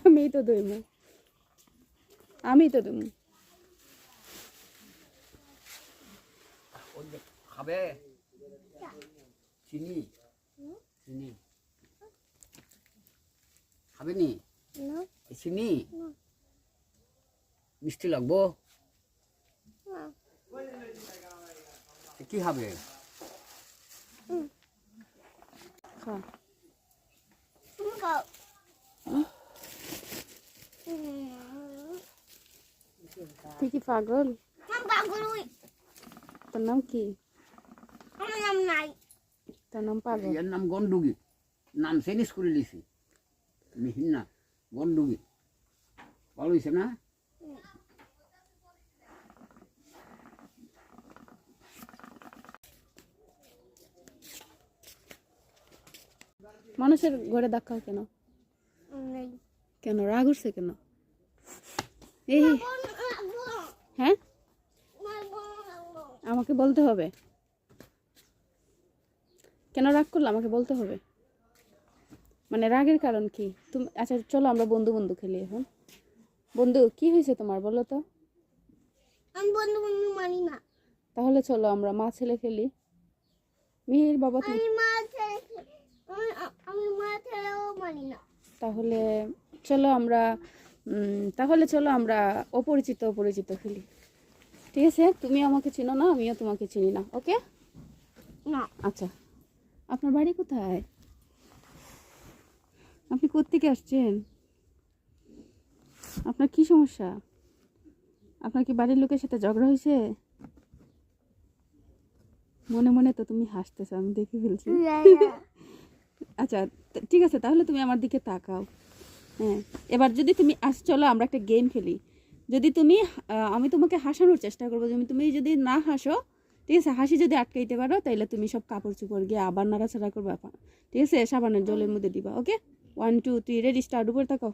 আমি তো দইমু, আমি তো দইমু। খাবে চিনি চিনি খাবে নি চিনি মিষ্টি লাগবো কি খাবে খা। তুই কি পাগল? তোর নাম কি? তোর নাম পাগল? এর নাম গন্ডুগি, নাম চেঞ্জ করে দিছি মিহিন না গন্ডুগি। ভালো হয়েছে না? মানুষের ঘরে ধাক্কাও কেন? কেন রাগ উঠছে কেন? এই হ্যাঁ, আমাকে বলতে হবে কেন রাগ করলো, আমাকে বলতে হবে। মানে রাগের কারণ কি? তুমি আচ্ছা চলো আমরা বন্ধু বন্ধু খেলি এখন। বন্ধু কি হয়েছে তোমার বলো তো? আমি বন্ধু বন্ধু মানি না। তাহলে চলো আমরা মা ছেলে খেলি। মিহির বাবা তুমি আমি মা ছেলেও মানি না। তাহলে চলো আমরা অপরিচিত অপরিচিত খেলি। ঠিক আছে, তুমি আমাকে চিনো না, আমিও তোমাকে চিনি না। ওকে না। আচ্ছা, আপনার বাড়ি কোথায়? আপনি কোত্থেকে আসছেন? আপনার কি সমস্যা? আপনার কি বাড়ির লোকের সাথে ঝগড়া হয়েছে? মনে মনে তো তুমি হাসতেছো, আমি দেখে ফেলছি। আচ্ছা ঠিক আছে, তাহলে তুমি আমার দিকে তাকাও। হ্যাঁ, এবার যদি তুমি চলো আমরা একটা গেম খেলি। যদি তুমি আমি তোমাকে হাসানোর চেষ্টা করবো, তুমি যদি না হাসো, ঠিক আছে, হাসি যদি আটকাইতে পারো তাহলে তুমি সব কাপড় চোপড় গিয়ে আবার নাড়াচাড়া করবা, ঠিক আছে, সাবানের জলের মধ্যে দিবা। ওকে 1 2 3 রেডি স্টার্ট। উপরে তাকাও।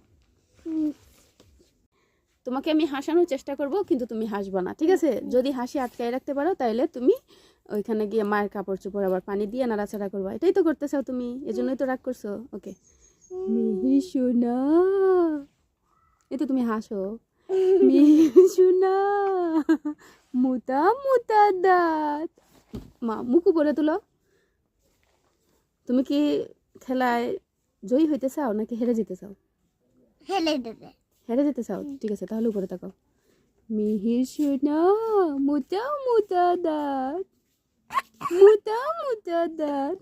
তোমাকে আমি হাসানোর চেষ্টা করব, কিন্তু তুমি হাসবা না, ঠিক আছে? যদি হাসি আটকাই রাখতে পারো তাহলে তুমি ওইখানে গিয়ে মায়ের কাপড় চোপড় আবার পানি দিয়ে নাড়াচাড়া করবা। এটাই তো করতে চাও তুমি, এজন্যই তো রাগ করছো। ওকে মিহি সোনা, এই তো তুমি হাসো। মিহি সোনা, মুতা মুতা দাঁত, মা মুখ উপরে তুলো। তুমি কি খেলায় জয়ী হইতে চাও নাকি হেরে যেতে চাও? হেরে যেতে চাও, ঠিক আছে, তাহলে উপরে তাকাও। মিহির সোনা, মুতা মুতা দাঁত, মুতা মুতা দাঁত।